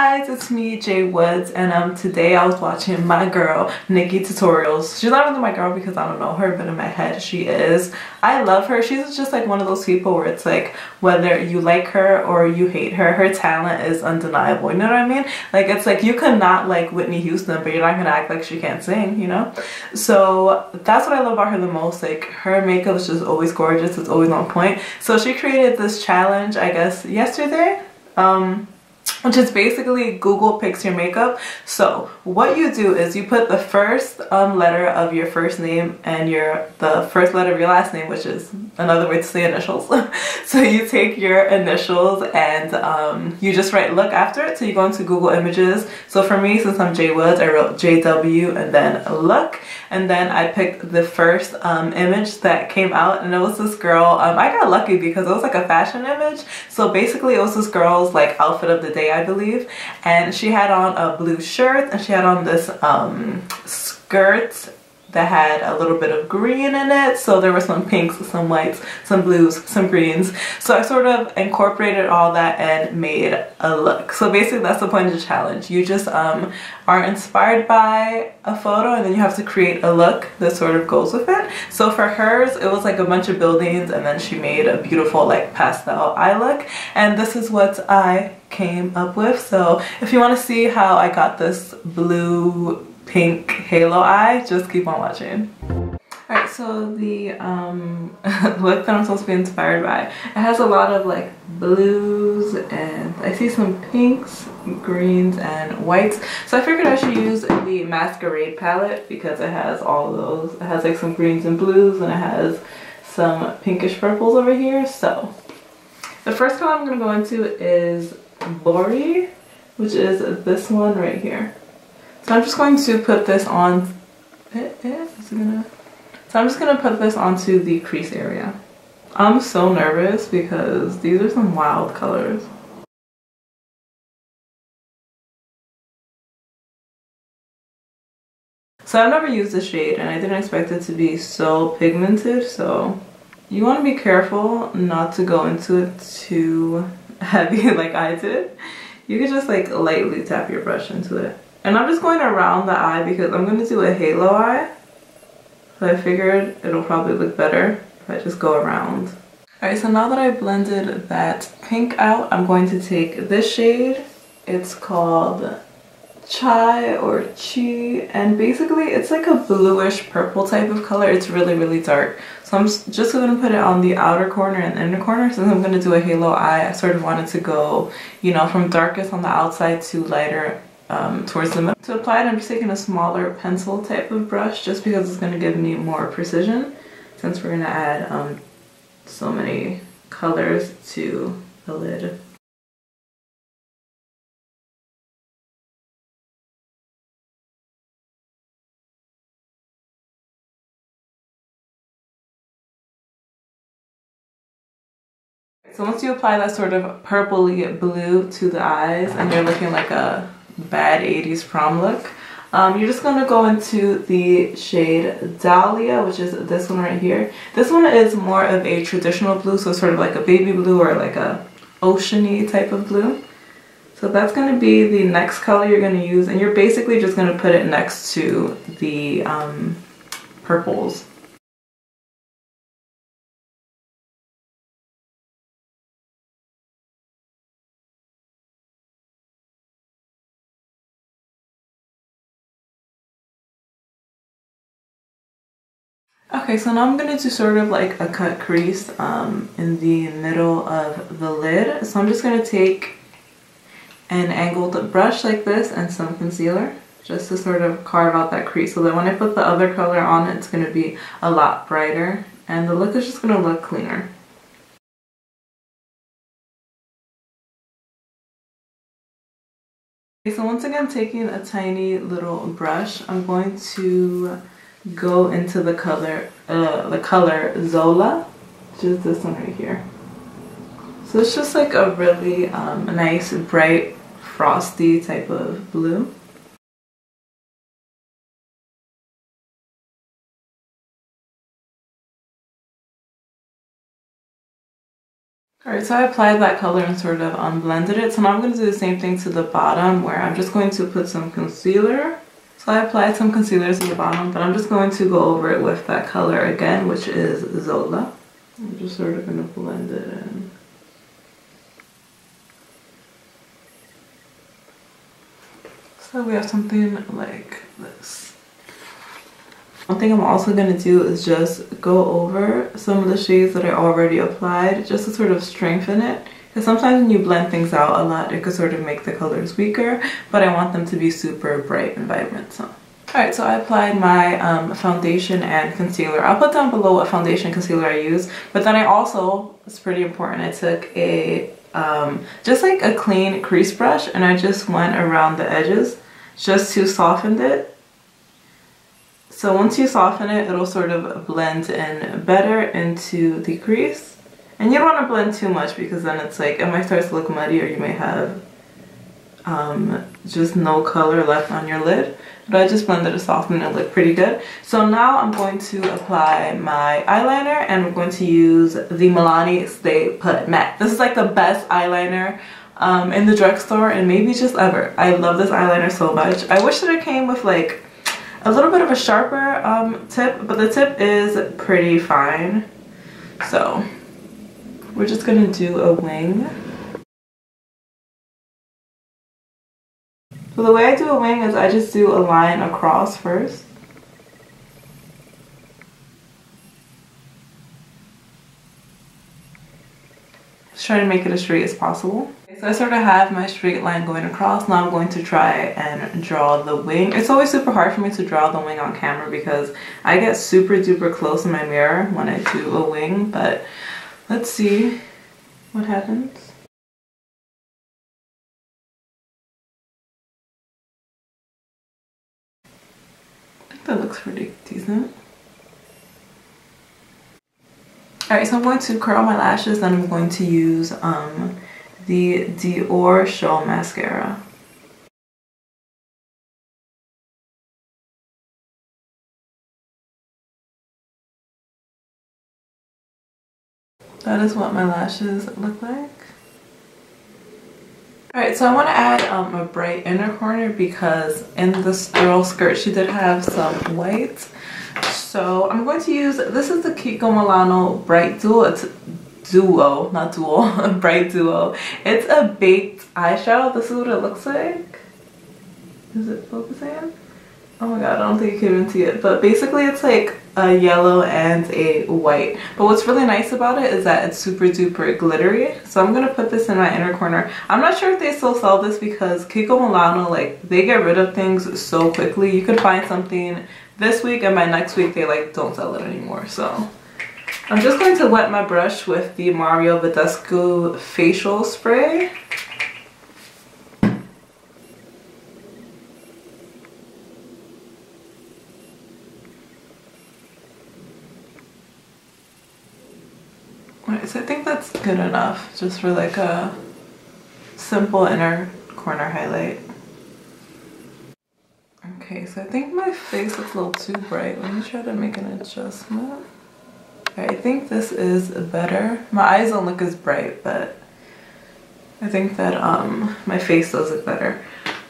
guys, it's me, Jay Woods, and today I was watching my girl, NikkiTutorials. She's not really my girl because I don't know her, but in my head she is. I love her. She's just like one of those people where it's like whether you like her or you hate her, her talent is undeniable. You know what I mean? Like it's like you could not like Whitney Houston, but you're not gonna act like she can't sing, you know? So that's what I love about her the most. Like her makeup is just always gorgeous. It's always on point. So she created this challenge, I guess, yesterday. Which is basically Google picks your makeup. So what you do is you put the first letter of your first name and the first letter of your last name, which is another way to say initials. So you take your initials and you just write look after it. So you go into Google Images. So for me, since I'm Jay Woods, I wrote JW and then look. And then I picked the first image that came out, and it was this girl. I got lucky because it was like a fashion image. So basically it was this girl's like outfit of the day, I believe, and she had on a blue shirt and she had on this skirt that had a little bit of green in it. So there were some pinks, some whites, some blues, some greens. So I sort of incorporated all that and made a look. So basically that's the point of the challenge. You just are inspired by a photo and then you have to create a look that sort of goes with it. So for hers, it was like a bunch of buildings and then she made a beautiful like pastel eye look. And this is what I came up with. So if you want to see how I got this blue pink halo eye, just keep on watching. Alright, so the look that I'm supposed to be inspired by, it has a lot of like blues and I see some pinks, greens, and whites. So I figured I should use the Masquerade palette because it has all of those. It has like some greens and blues and it has some pinkish purples over here. So the first color I'm going to go into is Bori, which is this one right here. So I'm just going to put this on, so I'm just going to put this onto the crease area. I'm so nervous because these are some wild colors. So I've never used this shade and I didn't expect it to be so pigmented, so you want to be careful not to go into it too heavy like I did. You could just like lightly tap your brush into it. And I'm just going around the eye because I'm going to do a halo eye. So I figured it'll probably look better if I just go around. Alright, so now that I blended that pink out, I'm going to take this shade. It's called Chai or Chi, and basically it's like a bluish purple type of color. It's really, really dark. So I'm just going to put it on the outer corner and inner corner. Since I'm going to do a halo eye, I sort of wanted to go, you know, from darkest on the outside to lighter towards the middle. To apply it, I'm just taking a smaller pencil type of brush just because it's going to give me more precision since we're going to add so many colors to the lid. So once you apply that sort of purpley blue to the eyes and you're looking like a bad 80s prom look, you're just going to go into the shade Dahlia, which is this one right here. This one is more of a traditional blue, so sort of like a baby blue or like a oceany type of blue. So that's going to be the next color you're going to use, and you're basically just going to put it next to the purples. Okay, so now I'm going to do sort of like a cut crease in the middle of the lid. So I'm just going to take an angled brush like this and some concealer just to sort of carve out that crease so that when I put the other color on it's going to be a lot brighter and the look is just going to look cleaner. Okay, so once again, taking a tiny little brush, I'm going to go into the color Zola, which is this one right here. So it's just like a really nice, bright, frosty type of blue. Alright, so I applied that color and sort of unblended it. So now I'm going to do the same thing to the bottom where I'm just going to put some concealer. So I applied some concealer to the bottom, but I'm just going to go over it with that color again, which is Zola. I'm just sort of going to blend it in. So we have something like this. One thing I'm also going to do is just go over some of the shades that I already applied just to sort of strengthen it. Because sometimes when you blend things out a lot, it could sort of make the colors weaker, but I want them to be super bright and vibrant. So. Alright, so I applied my foundation and concealer. I'll put down below what foundation concealer I use, but then I also, it's pretty important, I took a, just like a clean crease brush and I just went around the edges just to soften it. So once you soften it, it'll sort of blend in better into the crease. And you don't want to blend too much because then it's like, it might start to look muddy or you may have just no color left on your lid. But I just blended it, softened it, looked pretty good. So now I'm going to apply my eyeliner and I'm going to use the Milani Stay Put Matte. This is like the best eyeliner in the drugstore and maybe just ever. I love this eyeliner so much. I wish that it came with like a little bit of a sharper tip, but the tip is pretty fine. So we're just gonna do a wing. So the way I do a wing is I just do a line across first. Just try to make it as straight as possible. So I sort of have my straight line going across. Now I'm going to try and draw the wing. It's always super hard for me to draw the wing on camera because I get super duper close in my mirror when I do a wing, but let's see what happens. I think that looks pretty decent. Alright, so I'm going to curl my lashes and I'm going to use the Dior Show Mascara. That is what my lashes look like. Alright, so I want to add a bright inner corner because in this girl's skirt she did have some white. So I'm going to use, this is the Kiko Milano Bright Duo. It's duo, not dual, bright duo. It's a baked eyeshadow. This is what it looks like. Is it focusing? Oh my god, I don't think you can even see it. But basically it's like a yellow and a white. But what's really nice about it is that it's super duper glittery. So I'm gonna put this in my inner corner. I'm not sure if they still sell this because Kiko Milano, like, they get rid of things so quickly. You could find something this week and by next week they like don't sell it anymore. So I'm just going to wet my brush with the Mario Badescu facial spray. Alright, so I think that's good enough just for like a simple inner corner highlight. Okay, so I think my face looks a little too bright. Let me try to make an adjustment. I think this is better. My eyes don't look as bright, but I think that my face does look better.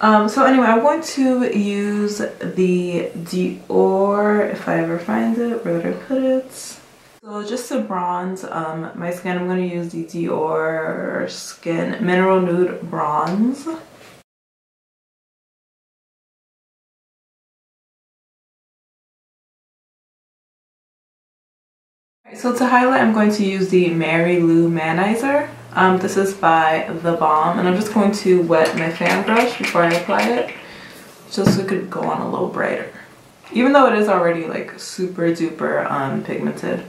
So anyway, I'm going to use the Dior, if I ever find it, where did I put it? So just to bronze my skin, I'm going to use the Dior Skin Mineral Nude Bronze. So to highlight, I'm going to use the Mary Lou Manizer. This is by TheBalm, and I'm just going to wet my fan brush before I apply it, just so it could go on a little brighter. Even though it is already like super duper pigmented.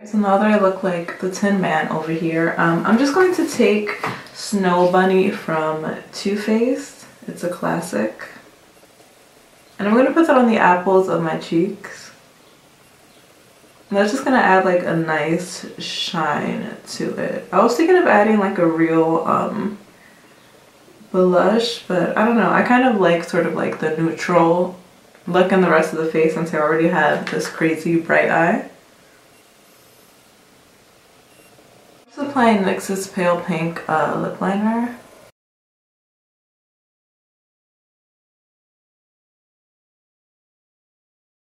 So now that I look like the Tin Man over here, I'm just going to take Snow Bunny from Too Faced. It's a classic. And I'm going to put that on the apples of my cheeks. And that's just going to add like a nice shine to it. I was thinking of adding like a real blush, but I don't know. I kind of like sort of like the neutral look in the rest of the face since I already have this crazy bright eye. I'm just applying NYX's Pale Pink lip liner.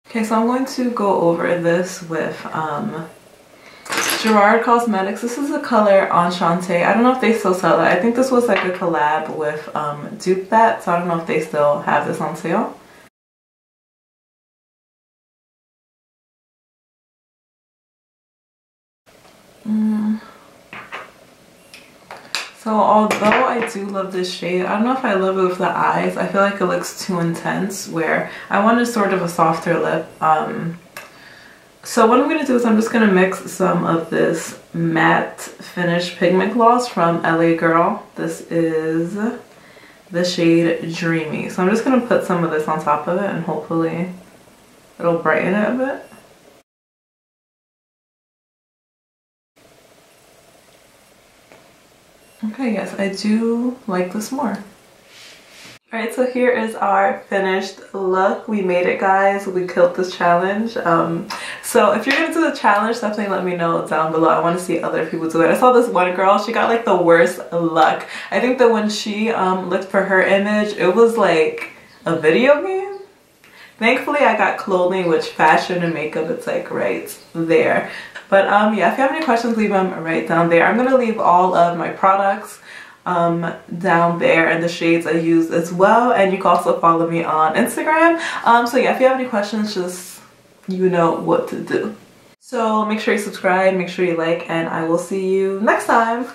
Okay, so I'm going to go over this with Gerard Cosmetics. This is the color Enchante. I don't know if they still sell it. I think this was like a collab with Dupe That, so I don't know if they still have this on sale. So although I do love this shade, I don't know if I love it with the eyes. I feel like it looks too intense, where I wanted sort of a softer lip. So what I'm going to do is I'm just going to mix some of this matte finish pigment gloss from LA Girl. This is the shade Dreamy. So I'm just going to put some of this on top of it and hopefully it'll brighten it a bit. Okay, yes, I do like this more. Alright, so here is our finished look. We made it, guys. We killed this challenge. So if you're gonna do the challenge, definitely let me know down below. I want to see other people do it. I saw this one girl, she got like the worst luck. I think that when she looked for her image, it was like a video game. Thankfully, I got clothing, which fashion and makeup, it's like right there. But yeah, if you have any questions, leave them right down there. I'm gonna leave all of my products down there and the shades I use as well, and you can also follow me on Instagram. So yeah, if you have any questions, just you know what to do. So make sure you subscribe, make sure you like, and I will see you next time.